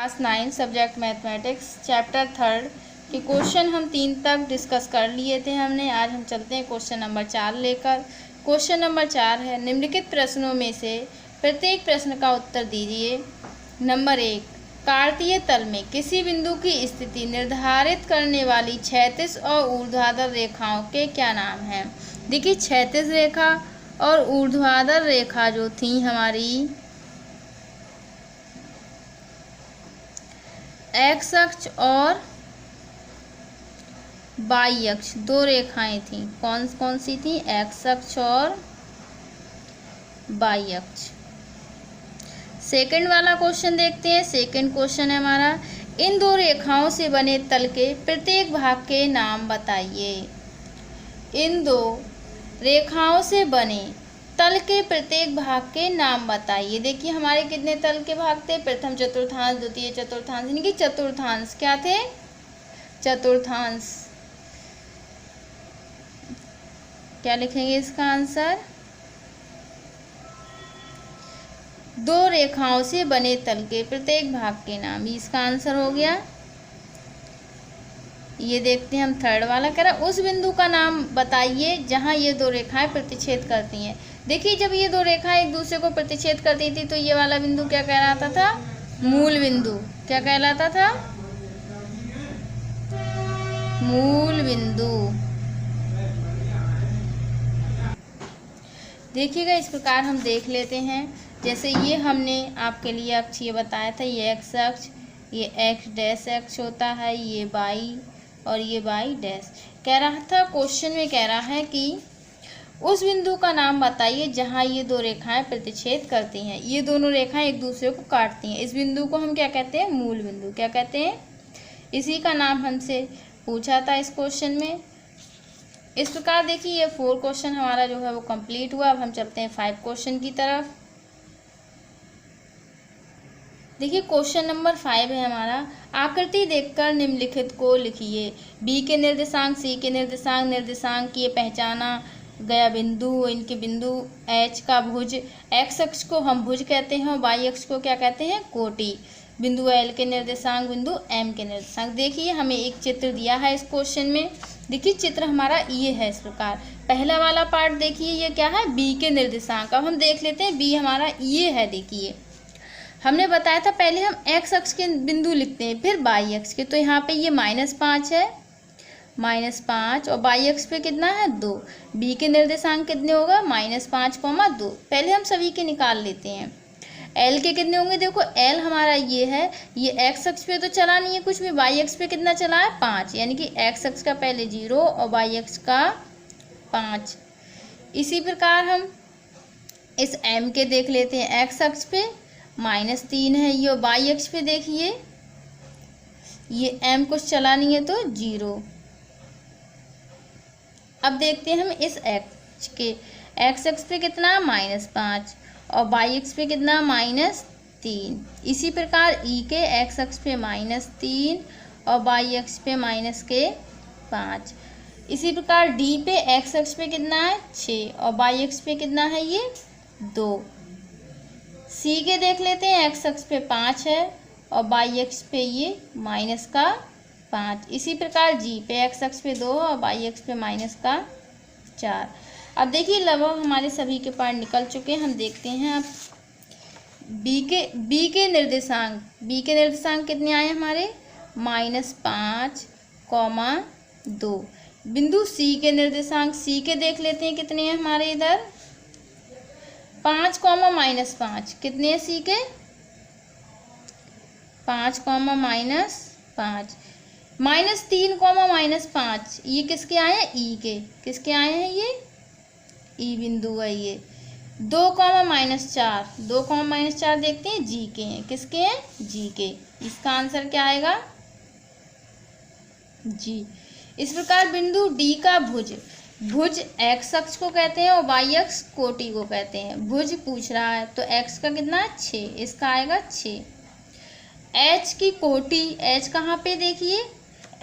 Class 9 subject mathematics chapter 3 के question हम 3 तक डिस्कस कर लिए थे हमने। आज हम चलते हैं क्वेश्चन नंबर 4 लेकर। क्वेश्चन नंबर 4 है, निम्नलिखित प्रश्नों में से प्रत्येक प्रश्न का उत्तर दीजिए। नंबर 1, कार्तीय तल में किसी बिंदु की स्थिति निर्धारित करने वाली क्षैतिज और ऊर्ध्वाधर रेखाओं के क्या नाम हैं। देखिए, क्षैतिज रेखा और ऊर्ध्वाधर रेखा जो थी हमारी एक्स अक्ष और वाई अक्ष, दो रेखाएं थी। कौन कौन सी थी? एक्स अक्ष और वाई अक्ष। सेकंड वाला क्वेश्चन देखते हैं। सेकंड क्वेश्चन है हमारा, इन दो रेखाओं से बने तल के प्रत्येक भाग के नाम बताइए। इन दो रेखाओं से बने तल के प्रत्येक भाग के नाम बताइए। देखिए, हमारे कितने तल के भाग थे? प्रथम चतुर्थांश, द्वितीय चतुर्थांश, यानी कि चतुर्थांश। क्या थे? चतुर्थांश। क्या लिखेंगे इसका आंसर? दो रेखाओं से बने तल के प्रत्येक भाग के नाम, इसका आंसर हो गया। ये देखते हैं हम थर्ड वाला, कह रहा उस बिंदु का नाम बताइए जहां ये दो रेखाएं प्रतिच्छेद करती हैं। देखिए, जब ये दो रेखाएं एक दूसरे को प्रतिच्छेद करती थी तो ये वाला बिंदु क्या कहलाता था? मूल बिंदु। क्या कहलाता था? मूल बिंदु। देखिएगा, इस प्रकार हम देख लेते हैं। जैसे ये हमने आपके लिए अक्ष ये बताया था, ये एक्स अक्ष, ये एक्स डैश अक्ष होता है, ये वाई और ये वाई डैश। कह रहा था क्वेश्चन में, कह रहा है कि उस बिंदु का नाम बताइए जहां ये दो रेखाएं प्रतिच्छेद करती हैं। ये दोनों रेखाएं एक दूसरे को काटती हैं। इस बिंदु को हम क्या कहते हैं? मूल बिंदु। क्या कहते हैं? इसी का नाम हमसे पूछा था इस क्वेश्चन में। इस प्रकार देखिए, ये 4 क्वेश्चन हमारा जो है वो कंप्लीट हुआ। अब हम चलते हैं 5 क्वेश्चन की तरफ। देखिए, क्वेश्चन नंबर 5 है हमारा, आकृति देखकर निम्नलिखित को लिखिए। बी के निर्देशांक, सी के निर्देशांक, निर्देशांक की पहचाना गया बिंदु, इनके बिंदु एच का भुज, एक्स अक्ष को हम भुज कहते हैं, वाई अक्ष को क्या कहते हैं? कोटि। बिंदु एल के निर्देशांक, बिंदु एम के निर्देशांक। देखिए, हमें एक चित्र दिया है इस क्वेश्चन में। देखिए, चित्र हमारा ये है इस प्रकार। पहला वाला पार्ट देखिए, ये क्या है? बी के निर्देशांक। अब हम देख लेते हैं बी हमारा ये है। देखिए, हमने बताया था पहले हम एक्स अक्ष के बिंदु लिखते हैं, फिर वाई अक्ष के। तो यहाँ पे ये -5 है, -5, और वाई अक्ष पे कितना है? 2। बी के निर्देशांक कितने होगा? -5, 2। पहले हम सभी के निकाल लेते हैं। एल के कितने होंगे? देखो, एल हमारा ये है, ये एक्स अक्ष पे तो चला नहीं है कुछ भी, वाई अक्ष पे कितना चला है? 5, यानी कि एक्स अक्ष का पहले 0 और वाई अक्ष का 5। इसी प्रकार हम इस एम के देख लेते हैं। एक्स अक्ष पे -3 है ये, वाई अक्ष पे देखिए ये एम कुछ चला नहीं है तो 0। अब देखते हैं हम इस एक्स के, एक्स अक्ष पे कितना? -5 और वाई अक्ष पे कितना? -3। इसी प्रकार ई के एक्स अक्ष पे -3 और वाई अक्ष पे -5। इसी प्रकार डी पे एक्स अक्ष पे कितना है? 6 और वाई अक्ष पे कितना है? ये 2। सी के देख लेते हैं, एक्स अक्ष पे 5 है और वाई अक्ष पे ये -5। इसी प्रकार जी पे एक्स अक्ष पे 2 और वाई अक्ष पे -4। अब देखिए, लगभग हमारे सभी के पार्ट निकल चुके हैं। हम देखते हैं अब बी के निर्देशांक कितने आए हमारे? -5, 2। बिंदु सी के निर्देशांक, सी के देख लेते हैं कितने हैं हमारे इधर? 5, -5। कितने हैं सी के? 5, -5। -3, -5। ये किसके आए हैं? ई के। किसके आए हैं ये? ई बिंदु है ये। 2, -4। 2, -4 देखते हैं, जी के हैं। किसके हैं? जी के। इसका आंसर क्या आएगा? जी। इस प्रकार बिंदु डी का भुज, भुज एक्स अक्ष को कहते हैं और वाई अक्ष कोटि को कहते हैं। भुज पूछ रहा है तो एक्स का कितना? 6, इसका आएगा 6। एच की कोटि, एच कहाँ पे? देखिए,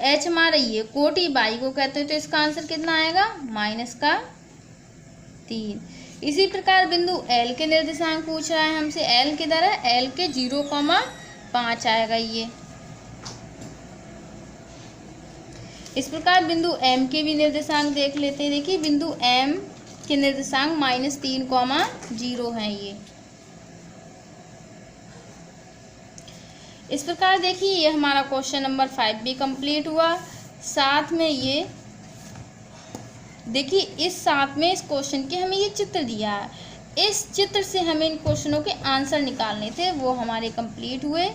एच हमारा ये कोटि वाई को कहते हैं, तो इसका आंसर कितना आएगा? -3। इसी प्रकार बिंदु एल के निर्देशांक पूछ रहा है हमसे। एल किधर है? एल के 0, 5 आएगा ये। इस प्रकार बिंदु M के भी निर्देशांक देख लेते हैं। देखिए बिंदु M के निर्देशांक -3, 0 हैं ये। इस प्रकार देखिए ये हमारा क्वेश्चन नंबर 5 भी कंप्लीट हुआ। साथ में ये देखिए इस साथ में इस क्वेश्चन के हमें ये चित्र दिया है, इस चित्र से हमें इन क्वेश्चनों के आंसर निकालने थे, वो हमारे कंप्लीट हुए।